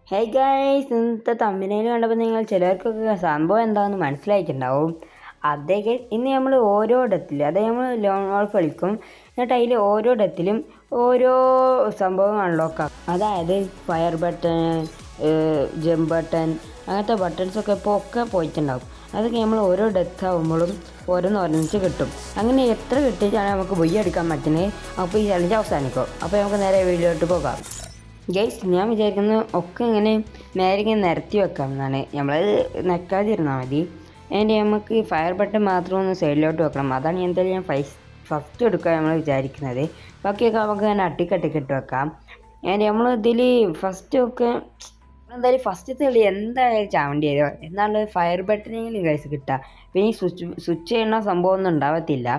Hey guys, ഇന്നത്തെ തമ്മിലേൽ കണ്ടപ്പോൾ നിങ്ങൾ ചിലർക്കൊക്കെ സംഭവം എന്താണെന്ന് മനസ്സിലായിട്ടുണ്ടാവും. അതേ ഗൈസ്, ഇന്ന് നമ്മൾ ഓരോ ഡെത്തിൽ നമ്മൾ ലോങ് വോൾഫ് കളിക്കും. എന്നിട്ട് അതിൽ ഓരോ ഡെത്തിലും ഓരോ സംഭവം അൺലോക്കാം. അതായത് ഫയർ ബട്ടൺ, ജമ്പ് ബട്ടൺ, അങ്ങനത്തെ ബട്ടൺസൊക്കെ ഇപ്പോൾ ഒക്കെ പോയിട്ടുണ്ടാവും. അതൊക്കെ നമ്മൾ ഓരോ ഡെത്ത് ആകുമ്പോഴും ഓരോന്നൊരഞ്ച് കിട്ടും. അങ്ങനെ എത്ര കിട്ടിയിട്ടാണ് നമുക്ക് ബൊയ്യ എടുക്കാൻ പറ്റുന്നത്. അപ്പോൾ ഈ ചലഞ്ച് അവസാനിക്കും. അപ്പോൾ നമുക്ക് നേരെ വീഡിയോട്ട് പോകാം. ഗൈസ്, ഞാൻ വിചാരിക്കുന്നത് ഒക്കെ ഇങ്ങനെ നേരെ ഇങ്ങനെ നിരത്തി വെക്കാം എന്നാണ്. നമ്മളത് നെക്കാതിരുന്നാൽ മതി. അതിൻ്റെ നമുക്ക് ഫയർ ബട്ടൺ മാത്രം ഒന്ന് സൈഡിലോട്ട് വെക്കണം. അതാണ് എന്തായാലും ഞാൻ ഫസ്റ്റ് എടുക്കാൻ നമ്മൾ വിചാരിക്കുന്നത്. ബാക്കിയൊക്കെ നമുക്ക് ഇങ്ങനെ അട്ടിക്കട്ടിക്കിട്ട് വെക്കാം. അതിൻ്റെ നമ്മൾ ഇതിൽ ഫസ്റ്റ് ഒക്കെ എന്തായാലും ഫസ്റ്റത്തെ കളി എന്തായാലും ചാവേണ്ടി വരും. എന്നാലും ഫയർ ബട്ടണെങ്കിലും ഗൈസ് കിട്ടുക. പിന്നെ ഈ സ്വിച്ച് ചെയ്യുന്ന സംഭവമൊന്നും ഉണ്ടാവത്തില്ല.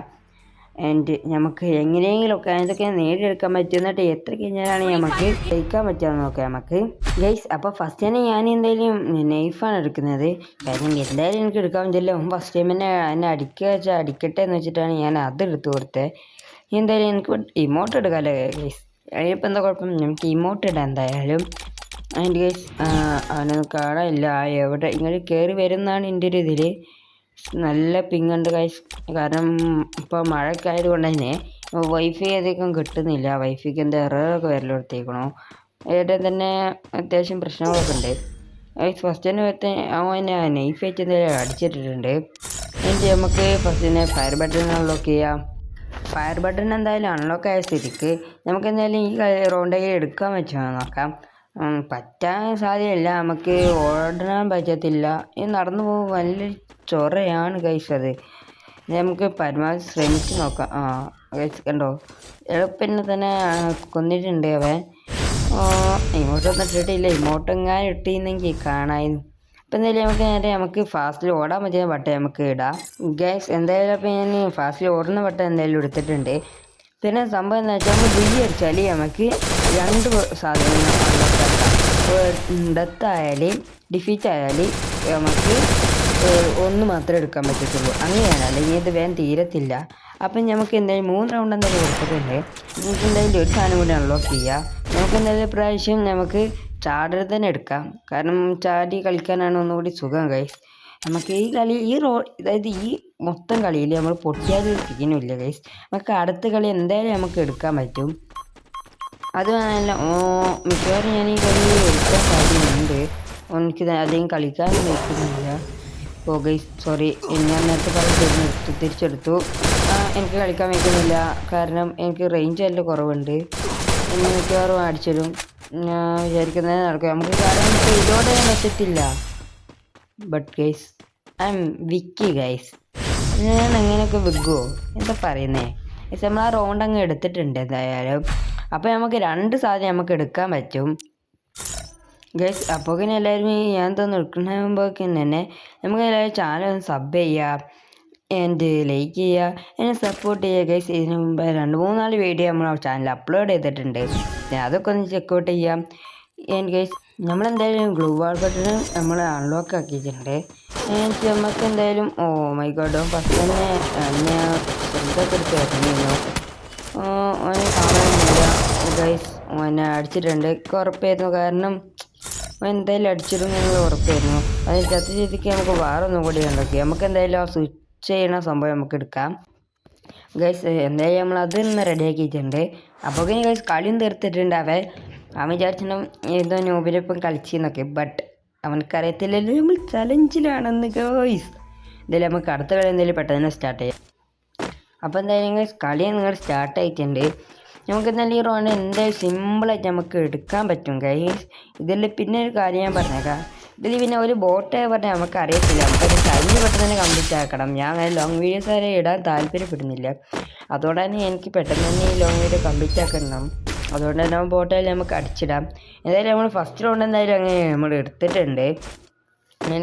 ആൻഡ് നമുക്ക് എങ്ങനെയെങ്കിലുമൊക്കെ അതൊക്കെ നേടിയെടുക്കാൻ പറ്റും. എന്നിട്ട് എത്ര കഴിഞ്ഞാലാണ് നമുക്ക് ജയിക്കാൻ പറ്റുകയെന്ന് നോക്കാം നമുക്ക് ഗൈസ്. അപ്പോൾ ഫസ്റ്റ് തന്നെ ഞാൻ എന്തായാലും നൈഫാണ് എടുക്കുന്നത്. കാരണം എന്തായാലും എനിക്ക് എടുക്കാൻ പറ്റില്ല. ഫസ്റ്റ് ടൈം തന്നെ എന്നെ അടിക്കട്ടെ എന്ന് വെച്ചിട്ടാണ് ഞാൻ അത് എടുത്തു കൊടുത്തത്. എന്തായാലും എനിക്ക് ഇമോട്ട് എടുക്കാമല്ലോ ഗൈസ്. അതിനിപ്പോൾ എന്താ കുഴപ്പം, നമുക്ക് ഇമോട്ട് ഇടാം എന്തായാലും. അതിൻ്റെ ഗൈസ് അവനൊന്നും കാണാനില്ല. എവിടെ ഇങ്ങനെ കയറി വരുന്നതാണ് എൻ്റെ ഒരു ഇതിൽ. നല്ല പിങ്ങുണ്ട് ഗൈസ്. കാരണം ഇപ്പോൾ മഴയൊക്കെ ആയതുകൊണ്ട് തന്നെ വൈഫൈ അധികം കിട്ടുന്നില്ല. വൈഫൈക്ക് എന്താ എററൊക്കെ വരലെടുത്തേക്കണോ. ഏട്ടൻ തന്നെ അത്യാവശ്യം പ്രശ്നങ്ങളൊക്കെ ഉണ്ട് ഗൈസ്. ഫസ്റ്റ് തന്നെ അവൻ നൈഫ് വെച്ച് എന്തായാലും അടിച്ചിട്ടിട്ടുണ്ട്. എന്നിട്ട് നമുക്ക് ഫസ്റ്റ് തന്നെ ഫയർ ബട്ടൺ അൺലോക്ക് ചെയ്യാം. ഫയർ ബട്ടൺ എന്തായാലും അൺലോക്ക് ആയ സ്ഥിതിക്ക് നമുക്ക് എന്തായാലും ഈ റൗണ്ടിൽ എടുക്കാൻ പറ്റുമോ നോക്കാം. പറ്റാൻ സാധ്യതയില്ല. നമുക്ക് ഓടാൻ പറ്റത്തില്ല. ഇത് നടന്നു പോകുമ്പോൾ വലിയൊരു ചൊറയാണ് ഗൈസ്. അത് നമുക്ക് പരമാവധി ശ്രമിച്ച് നോക്കാം. ഗൈസ് കണ്ടോ, എളുപ്പം തന്നെ കൊന്നിട്ടുണ്ട് അവൻ. ഇമോട്ടൊന്നും ഇട്ടിട്ടില്ല. ഇമോട്ടെങ്ങാനും ഇട്ടിരുന്നെങ്കിൽ കാണായിരുന്നു. അപ്പം എന്തായാലും നമുക്ക് ഫാസ്റ്റിൽ ഓടാൻ പറ്റുന്ന ബട്ടൺ നമുക്ക് ഇടാം ഗൈസ്. എന്തായാലും അപ്പം ഞാൻ ഫാസ്റ്റിൽ ഓടുന്ന ബട്ടൺ എന്തായാലും എടുത്തിട്ടുണ്ട്. പിന്നെ സംഭവം എന്താ വെച്ചാൽ നമ്മൾ ബി അടിച്ചാൽ നമുക്ക് രണ്ട് സാധനങ്ങൾ ഡെത്ത് ആയാലും ഡിഫീറ്റ് ആയാലും നമുക്ക് ഒന്ന് മാത്രമേ എടുക്കാൻ പറ്റത്തുള്ളൂ. അങ്ങനെയാണ്, അല്ലെങ്കിൽ ഇത് വേഗം തീരത്തില്ല. അപ്പം നമുക്ക് എന്തായാലും 3 റൗണ്ട് എന്തായാലും കൊടുത്തിട്ടുണ്ട്. നമുക്ക് എന്തായാലും ഒരു സാധനം കൂടി അൺലോക്ക് ചെയ്യാം. നമുക്ക് എന്തായാലും പ്രാവശ്യം നമുക്ക് ചാടർ തന്നെ എടുക്കാം. കാരണം ചാടി കളിക്കാനാണ് ഒന്നുകൂടി സുഖം ഗൈസ്. നമുക്ക് ഈ കളി അതായത് ഈ മൊത്തം കളിയിൽ നമ്മൾ പൊട്ടിയാലും സീനുമില്ല ഗൈസ്. നമുക്ക് അടുത്ത കളി എന്തായാലും നമുക്ക് എടുക്കാൻ പറ്റും. അത് നല്ല മിക്കവാറും ഞാൻ ഈ കളി എടുക്കാൻ സാധ്യതയുണ്ട്. എനിക്ക് അധികം കളിക്കാനും നിൽക്കുന്നില്ല. ഗൈസ് സോറി, ഞാൻ നേരത്തെ പറഞ്ഞ് തിരിച്ചെടുത്തു. എനിക്ക് കളിക്കാൻ വയ്ക്കുന്നില്ല. കാരണം എനിക്ക് റേഞ്ച് നല്ല കുറവുണ്ട്. എന്നെ മിക്കവാറും അടിച്ചിടും. ഞാൻ വിചാരിക്കുന്നത് നടക്കും നമുക്ക്. കാരണം നമുക്ക് ഇതോടെ പറ്റത്തില്ല. But guys I M Vicky guys. ഞാൻ അങ്ങനെയൊക്കെ വിൽക്കുമോ എന്താ പറയുന്നേ ഗൈസ്. നമ്മൾ ആ റൗണ്ട് അങ്ങ് എടുത്തിട്ടുണ്ട് എന്തായാലും. അപ്പോൾ നമുക്ക് 2 സാധനം നമുക്ക് എടുക്കാൻ പറ്റും ഗൈസ്. അപ്പോൾ പിന്നെ എല്ലാവരും ഞാൻ തോന്നുന്നു എടുക്കുന്നതാകുമ്പോഴേക്കും തന്നെ നമുക്ക് എല്ലാവരും ചാനൽ ഒന്ന് സബ് ചെയ്യുക, ആൻഡ് ലൈക്ക് ചെയ്യുക, എന്നെ സപ്പോർട്ട് ചെയ്യുക ഗൈസ്. ഇതിന് മുമ്പ് 2-3 വീഡിയോ നമ്മൾ ചാനൽ അപ്ലോഡ് ചെയ്തിട്ടുണ്ട്. അതൊക്കെ ഒന്ന് ചെക്കൗട്ട് ചെയ്യാം. ആൻഡ് ഗൈസ് നമ്മളെന്തായാലും ഗ്ലൂ വാൾ ബട്ടൺ നമ്മൾ അൺലോക്ക് ആക്കിയിട്ടുണ്ട്. നമുക്ക് എന്തായാലും മൈ ഗോഡ് ഫസ്റ്റ് തന്നെ ഞാൻ എന്തൊക്കെ എടുത്ത് വരുന്നു. ഓനെ കാണാനില്ല ഗൈസ്. ഓനെ അടിച്ചിട്ടുണ്ട്. ഉറപ്പായിരുന്നു. കാരണം എന്തായാലും അടിച്ചിടും എന്നുള്ള ഉറപ്പായിരുന്നു. അതിന് ചത്ത ചെയ്തിക്ക് നമുക്ക് വേറെ ഒന്നും കൂടി ഉണ്ടാക്കി. നമുക്ക് എന്തായാലും ആ സ്വിച്ച് ചെയ്യണ സംഭവം നമുക്ക് എടുക്കാം ഗൈസ്. എന്തായാലും നമ്മൾ അതൊന്ന് റെഡിയാക്കിയിട്ടുണ്ട്. അപ്പോൾ ഗൈസ് കളിയും തീർത്തിട്ടുണ്ട്. അവൻ വിചാരിച്ചിട്ടും ഏതോ നോബിനൊപ്പം കളിച്ചെന്നൊക്കെ. ബട്ട് അവനക്കറിയത്തില്ലല്ലോ നമ്മൾ ചലഞ്ചിലാണെന്ന് ഗൈസ്. എന്തായാലും നമുക്ക് അടുത്ത കളി എന്തായാലും പെട്ടെന്ന് സ്റ്റാർട്ട് ചെയ്യാം. അപ്പോൾ എന്തായാലും ഗൈസ് കളി നിങ്ങൾ സ്റ്റാർട്ട് ആയിട്ടുണ്ട്. നമുക്ക് എന്തായാലും ഈ റൗണ്ട് എന്തായാലും സിമ്പിളായിട്ട് നമുക്ക് എടുക്കാൻ പറ്റും ഗൈസ്. ഇതിൽ പിന്നെ ഒരു കാര്യം ഞാൻ പറഞ്ഞേക്കാം. ഇതിൽ പിന്നെ ഒരു ബോട്ട് പറഞ്ഞാൽ നമുക്ക് അറിയത്തില്ല. നമുക്കത് കഴിഞ്ഞ് പെട്ടെന്ന് തന്നെ കംപ്ലീറ്റ് ആക്കണം. ഞാൻ അങ്ങനെ ലോങ് വീഡിയോസ് വരെ ഇടാൻ താല്പര്യപ്പെടുന്നില്ല. അതുകൊണ്ട് തന്നെ എനിക്ക് പെട്ടെന്ന് തന്നെ ഈ ലോങ് വീഡിയോ കംപ്ലീറ്റ് ആക്കണം. അതുകൊണ്ട് തന്നെ ബോട്ടായാലും നമുക്ക് അടിച്ചിടാം. എന്തായാലും നമ്മൾ ഫസ്റ്റ് റൗണ്ട് എന്തായാലും അങ്ങനെ നമ്മൾ എടുത്തിട്ടുണ്ട്.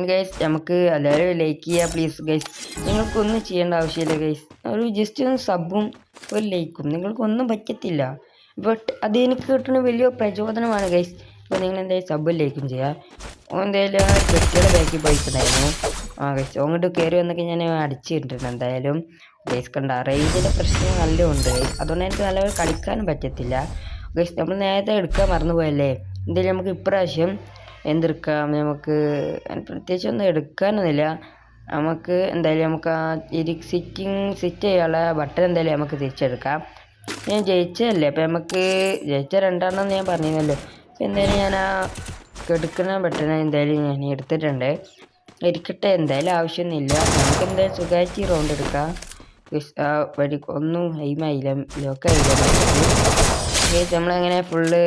ഗൈസ് നമുക്ക് എല്ലാവരും ലൈക്ക് ചെയ്യുക പ്ലീസ് ഗൈസ്. നിങ്ങൾക്കൊന്നും ചെയ്യേണ്ട ആവശ്യമില്ല ഗൈസ്. ഒരു ജസ്റ്റ് ഒന്ന് സബും ഒരു ലൈക്കും നിങ്ങൾക്കൊന്നും പറ്റത്തില്ല. ബട്ട് അത് എനിക്ക് കിട്ടുന്ന വലിയ പ്രചോദനമാണ് ഗൈസ്. അപ്പോൾ നിങ്ങൾ എന്തായാലും സബും ലൈക്കും ചെയ്യുക. എന്തായാലും ചെട്ടിയുടെ ബാക്കിൽ പോയിട്ടുണ്ടായിരുന്നു. ഗൈസ് അങ്ങോട്ട് കയറി വന്നൊക്കെ ഞാൻ അടിച്ചിട്ടുണ്ട്. എന്തായാലും ഗൈസ് കണ്ട റേഞ്ചിൻ്റെ പ്രശ്നം നല്ല ഉണ്ട് ഗൈസ്. അതുകൊണ്ട് എനിക്ക് നല്ലപോലെ കളിക്കാനും പറ്റത്തില്ല ഗൈസ്. നമ്മൾ നേരത്തെ എടുക്കാൻ മറന്നുപോയല്ലേ. എന്തായാലും നമുക്ക് ഇപ്രാവശ്യം എന്തെടുക്കാം നമുക്ക് പ്രത്യേകിച്ച് ഒന്നും എടുക്കാനൊന്നുമില്ല. നമുക്ക് എന്തായാലും നമുക്ക് ആ സിറ്റ് ചെയ്യാനുള്ള ബട്ടൺ എന്തായാലും നമുക്ക് തിരിച്ചെടുക്കാം. ഞാൻ ജയിച്ചതല്ലേ, അപ്പം നമുക്ക് ജയിച്ച 2 ഞാൻ പറഞ്ഞിരുന്നല്ലോ. അപ്പം എന്തായാലും ഞാൻ ആ കെടുക്കുന്ന ബട്ടൺ എന്തായാലും ഞാൻ എടുത്തിട്ടുണ്ട്. ഇരിക്കട്ടെ, എന്തായാലും ആവശ്യമൊന്നുമില്ല. നമുക്ക് എന്തായാലും സുഖമായിട്ട് റൗണ്ട് എടുക്കാം. ഒന്നും എയിമായില്ല, ലോക്കായില്ല. നമ്മളങ്ങനെ ഫുള്ള്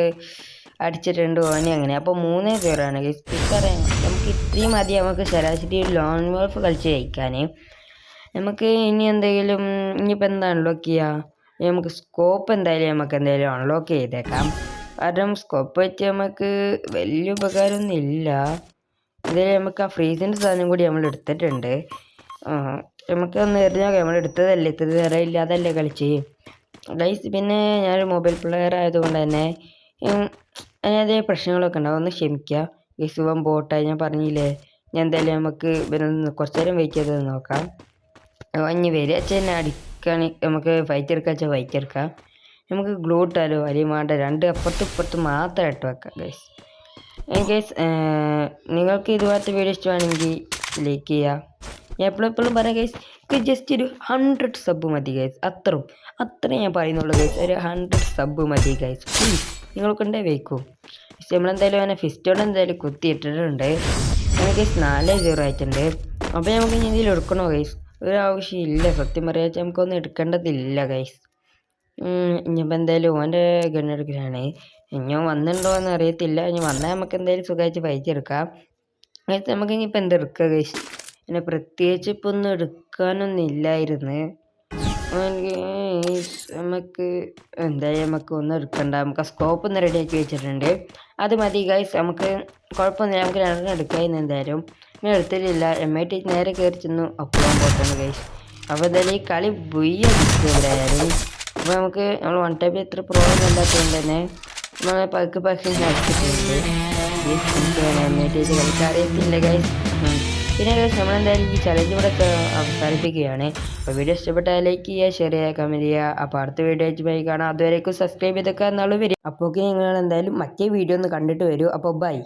അടിച്ചിട്ടുണ്ട് ഓനെ അങ്ങനെ. അപ്പോൾ 3-0 ആണ് ഗൈസ്. ഇത്രയും നമുക്ക് ഇത്രയും മതി നമുക്ക് ശരാശരി ലോൺ വോൾഫ് കളിച്ച് ജയിക്കാൻ. നമുക്ക് ഇനി എന്തെങ്കിലും ഇനിയിപ്പോൾ എന്താ അൺലോക്ക് ചെയ്യുക? നമുക്ക് സ്കോപ്പ് എന്തായാലും അൺലോക്ക് ചെയ്തേക്കാം. കാരണം സ്കോപ്പ് വെച്ച് നമുക്ക് വലിയ ഉപകാരമൊന്നും ഇല്ല. എന്തായാലും നമുക്ക് ആ ഫ്രീസിൻ്റെ സാധനം കൂടി നമ്മൾ എടുത്തിട്ടുണ്ട്. നമുക്ക് ഒന്ന് എറിഞ്ഞാൽ നമ്മൾ എടുത്തതല്ലേ, ഇത്ര നേരം ഇല്ലാതല്ലേ കളിച്ച് ഗൈസ്. പിന്നെ ഞാനൊരു മൊബൈൽ പ്ലെയർ ആയതുകൊണ്ട് തന്നെ അതിനതേ പ്രശ്നങ്ങളൊക്കെ ഉണ്ടാവും, ഒന്ന് ക്ഷമിക്കുക ഗൈസ്. ബോട്ടായി ഞാൻ പറഞ്ഞില്ലേ. ഞാൻ എന്തായാലും നമുക്ക് കുറച്ച് നേരം വെയിറ്റ് ചെയ്ത് നോക്കാം. ഇനി വരിക വെച്ചാൽ തന്നെ അടിക്കാൻ നമുക്ക് ഫൈറ്റ് എടുക്കാം. നമുക്ക് ഗ്ലൂ ഇട്ടാലോ? അല്ലെങ്കിൽ വേണ്ട, 2 അപ്പുറത്തും മാത്രം ഇട്ട് വെക്കാം ഗൈസ്. ഗൈസ് നിങ്ങൾക്ക് ഇതുപോലത്തെ വീഡിയോ ഇഷ്ടമാണെങ്കിൽ ലൈക്ക് ചെയ്യുക. ഞാൻ എപ്പോഴും പറയാം ഗൈസ്, ജസ്റ്റ് ഒരു 100 സബ് മതി ഗൈസ്. അത്രയും ഞാൻ പറയുന്നുള്ളൂ ഗൈസ്. ഒരു 100 സബ് മതി ഗൈസ്, പ്ലീസ്. നിങ്ങൾക്കുണ്ടേ വയ്ക്കൂ. നമ്മളെന്തായാലും അങ്ങനെ ഫിസ്റ്റോടെ എന്തായാലും കുത്തിയിട്ടിട്ടുണ്ട്. ഗൈസ് 4-0 ആയിട്ടുണ്ട്. അപ്പോൾ നമുക്ക് ഇനി എന്തെങ്കിലും എടുക്കണോ ഗൈസ്? ഒരാവശ്യമില്ല, സത്യം പറയാ. നമുക്കൊന്നും എടുക്കേണ്ടതില്ല ഗൈസ്. ഇനിയിപ്പോൾ എന്തായാലും ഓൻ്റെ ഗണ്ണെടുക്കലാണ്. ഇനിയോ വന്നിട്ടുണ്ടോ എന്ന് അറിയത്തില്ല. ഇനി വന്നാൽ നമുക്ക് എന്തായാലും സുഖമായിട്ട് ഫൈറ്റ് എടുക്കാം. നമുക്ക് ഇനിയിപ്പോൾ എന്തെടുക്കുക ഗൈസ്? പിന്നെ പ്രത്യേകിച്ച് ഇപ്പോൾ ഒന്നും എടുക്കാനൊന്നും ഇല്ലായിരുന്നു. നമുക്ക് എന്തായാലും നമുക്ക് ഒന്നും എടുക്കണ്ട. നമുക്ക് ആ സ്കോപ്പ് ഒന്ന് റെഡിയാക്കി വെച്ചിട്ടുണ്ട്, അത് മതി ഗൈസ്. നമുക്ക് കുഴപ്പമൊന്നുമില്ല, നമുക്ക് 2 എടുക്കാമെന്ന്. എന്തായാലും ഞാൻ എടുത്തിട്ടില്ല. MIT നേരെ കയറി ചെന്നു അപ്പോഴാൻ പോട്ടാണ് ഗൈസ്. അപ്പോൾ എന്തായാലും ഈ കളി എവിടെയായാലും അപ്പോൾ നമ്മൾ 1 ടൈപ്പിൽ എത്ര പ്രോബ്ലം ഇല്ലാത്തതുകൊണ്ട് തന്നെ നമ്മൾ പതുക്കെ അടിച്ചിട്ടുണ്ട്. MIT കളിക്കറിയത്തില്ല ഗൈസ്. പിന്നെ ഗൈസ് നമ്മളെന്തായാലും ഈ ചലഞ്ച് ഇവിടെ അവസാനിപ്പിക്കുകയാണ്. അപ്പോൾ വീഡിയോ ഇഷ്ടപ്പെട്ടാൽ ലൈക്ക് ചെയ്യുക, ഷെയർ ചെയ്യുക, കമൻറ്റ് ചെയ്യുക. അപ്പോൾ അടുത്ത വീഡിയോ ആയി കാണാം. അതുവരേക്കും സബ്സ്ക്രൈബ് ചെയ്തൊക്കെ എന്നാലും വരും. അപ്പോൾ നിങ്ങൾ എന്തായാലും മറ്റേ വീഡിയോ ഒന്ന് കണ്ടിട്ട് വരൂ. അപ്പോൾ ബൈ.